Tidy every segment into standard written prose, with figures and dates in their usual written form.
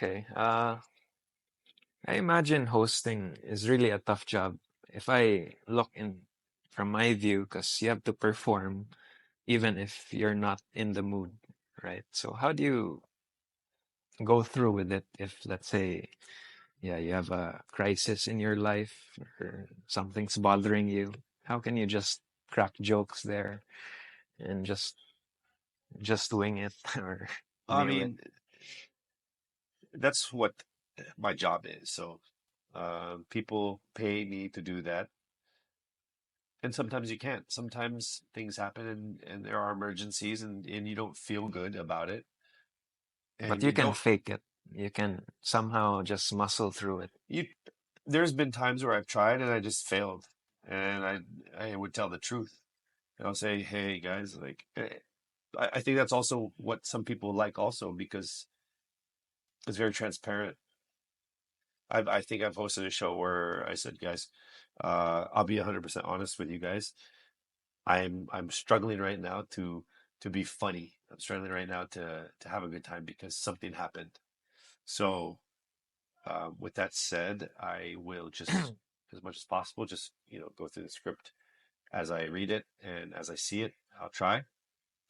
Okay. I imagine hosting is really a tough job. If I look in from my view, because you have to perform even if you're not in the mood, right? So how do you go through with it if, let's say, yeah, you have a crisis in your life or something's bothering you? How can you just crack jokes there and just wing it or I nail it? mean, that's what my job is. So people pay me to do that. And sometimes you can't. Sometimes things happen and there are emergencies and you don't feel good about it. But And you you can don't, fake it. You can somehow just muscle through it. you, there's been times where I've tried and I just failed. And I would tell the truth. And I'll say, hey guys, like, I think that's also what some people like also because it's very transparent. I think I've hosted a show where I said, guys, I'll be 100% honest with you guys. I'm struggling right now to be funny. I'm struggling right now to have a good time because something happened. So, with that said, I will just as much as possible just go through the script as I read it and as I see it. I'll try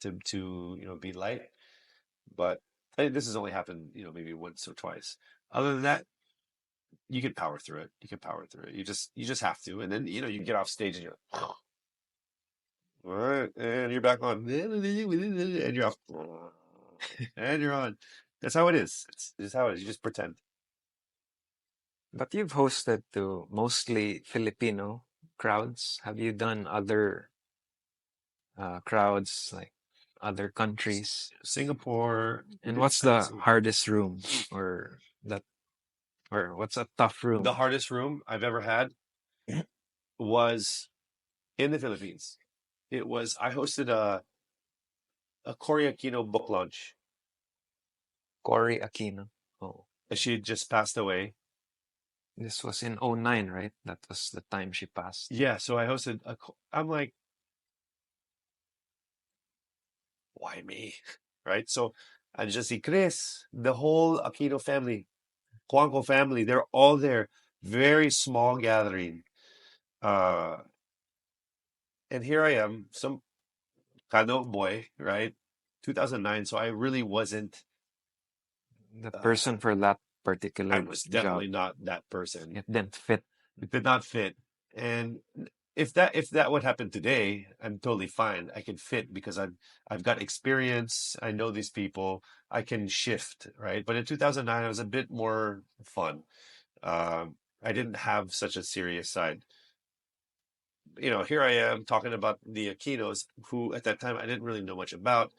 to be light, but this has only happened maybe once or twice. Other than that, you can power through it. You can power through it. You just have to, and then you get off stage and you're like, all right, and you're back on, and you're off, and you're on. That's how it is. It's how it is. You just pretend. But you've hosted to mostly Filipino crowds. Have you done other crowds like other countries? Singapore, we And did what's the Singapore. hardest room or that or what's a tough The room? hardest room I've ever had was in the Philippines. I hosted a Cory Aquino book launch. Cory Aquino. Oh, She had just passed away. this was in '09, right? That was the time she passed. Yeah, so I hosted I'm like, why me? Right? So I just see Chris, the whole Aquino family, Cuanco family, they're all there. Very small gathering. Uh, and here I am, some Kano boy, right? 2009. So I really wasn't, The uh, person for that I particular was definitely job. not that person. It didn't fit. It did not fit. And if that would happen today, I'm totally fine. I can fit because I've got experience. I know these people. I can shift, right? But in 2009, I was a bit more fun. I didn't have such a serious side. Here I am talking about the Aquinos, who at that time I didn't really know much about,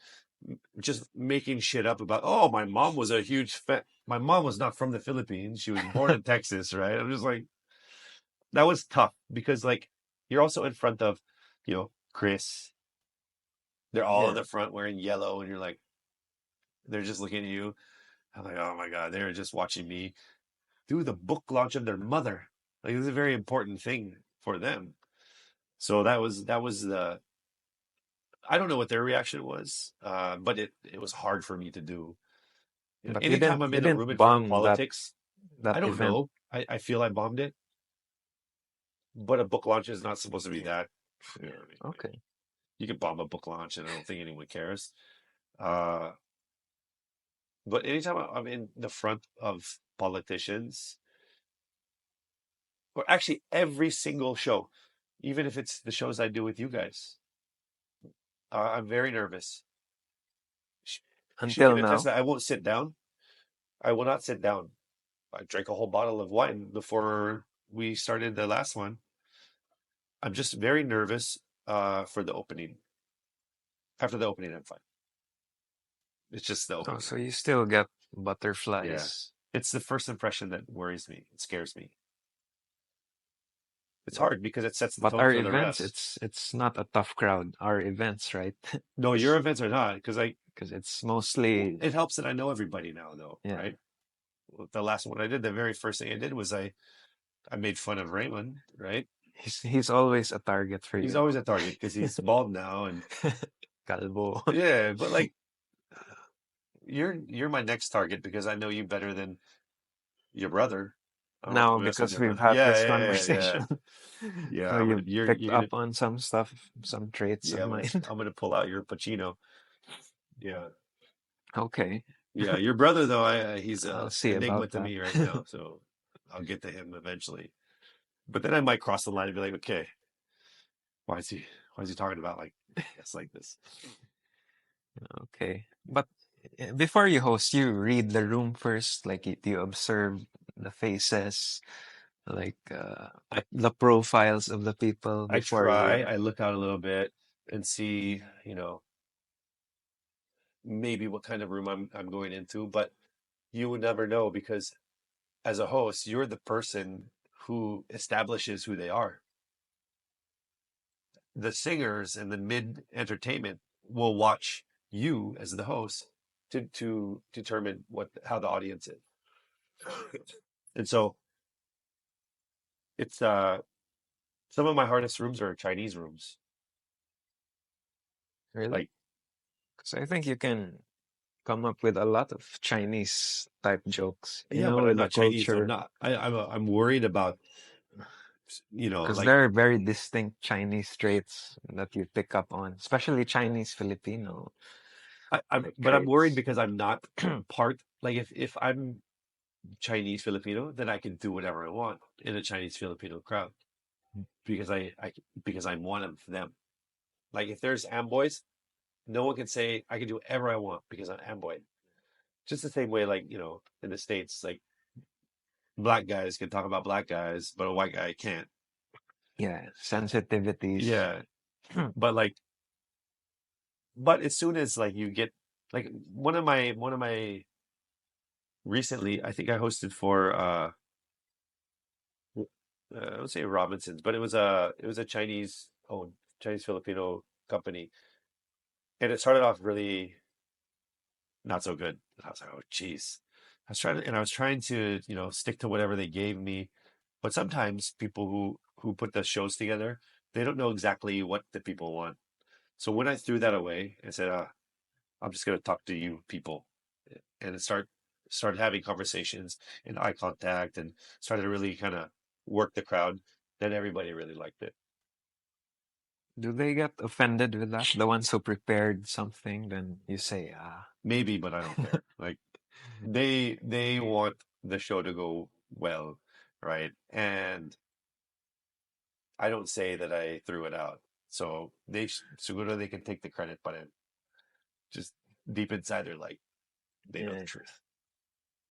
just making shit up about, oh, my mom was a huge fan. My mom was not from the Philippines. She was born in Texas, right? I'm just like, that was tough because like you're also in front of, Chris. They're all in Yeah. the front wearing yellow, and you're like, they're just looking at you. I'm like, oh my God, they're just watching me do the book launch of their mother. Like, it's a very important thing for them. So that was the I don't know what their reaction was, but it was hard for me to do. But Anytime I'm you in a didn't room in front of bomb politics, I that don't event. know. I feel I bombed it, but a book launch is not supposed to be that. You know what I mean? Like, Okay. you can bomb a book launch, and I don't think anyone cares. Uh, but anytime I'm in the front of politicians, or actually every single show, even if it's the shows I do with you guys, I'm very nervous. She, she can Until attest now. that I won't sit down. I will not sit down. I drank a whole bottle of wine before we started the last one. I'm just very nervous for the opening. After the opening, I'm fine. It's just the Oh, opening. so you still get Yeah. butterflies. It's the first impression that worries me. It scares me. It's But hard because it sets the but tone our for the events, rest. it's not a tough crowd. Our events, right? No, your events are not because Because it's mostly it helps that I know everybody now, though, yeah. right? The last one I did, the very first thing I did was I made fun of Raymond, right? He's always a target for He's you. always a target because he's bald now, and Calvo. yeah, but like you're my next target because I know you better than your brother. I don't Now, mess with because your we've brother. had Yeah, this yeah, yeah, yeah. conversation, Yeah, so I'm gonna you picked you're gonna up on some stuff, some traits yeah, of mine. I'm gonna pull out your Pacino. Yeah. Okay, Yeah, your brother though, he's I'll a see enigma about to that. me right now, so I'll get to him eventually. But then I might cross the line and be like, okay, why is he why is he talking about like yes like this? Okay, but before you host, you read the room first. Like, do you observe the faces, like I the profiles of the people I before try, you? I look out a little bit and see, maybe what kind of room I'm going into, but you would never know because as a host, you're the person who establishes who they are. The singers and the mid entertainment will watch you as the host to determine what how the audience is. And so it's some of my hardest rooms are Chinese rooms. Really? Like Because I think you can come up with a lot of Chinese type jokes, yeah, but I'm with the not Chinese, so I'm culture. not I'm worried about Because like there are very distinct Chinese traits that you pick up on, especially Chinese Filipino like I'm worried traits. because I'm not part like if I'm Chinese Filipino, then I can do whatever I want in a Chinese Filipino crowd because because I'm one of them. Like if there's Amboys, no one can say I can do whatever I want because I'm Amboy. Just the same way, like in the States, like black guys can talk about black guys, but a white guy can't. Yeah, sensitivities. Yeah, but like, but as soon as like you get like one of my recently, I think I hosted for I would say Robinsons, but it was a Chinese owned Chinese Filipino company, and it started off really not so good. And I was like, oh geez. I was trying to, stick to whatever they gave me. But sometimes people who put the shows together, they don't know exactly what the people want. So when I threw that away and said, I'm just gonna talk to you people and start having conversations and eye contact and started to really kind of work the crowd, then everybody really liked it. Do they get offended with that? The ones who prepared something, then you say, Maybe, but I don't care. Like they want the show to go well, right? And I don't say that I threw it out. So seguro they can take the credit, but just deep inside they're like they know the yeah. truth.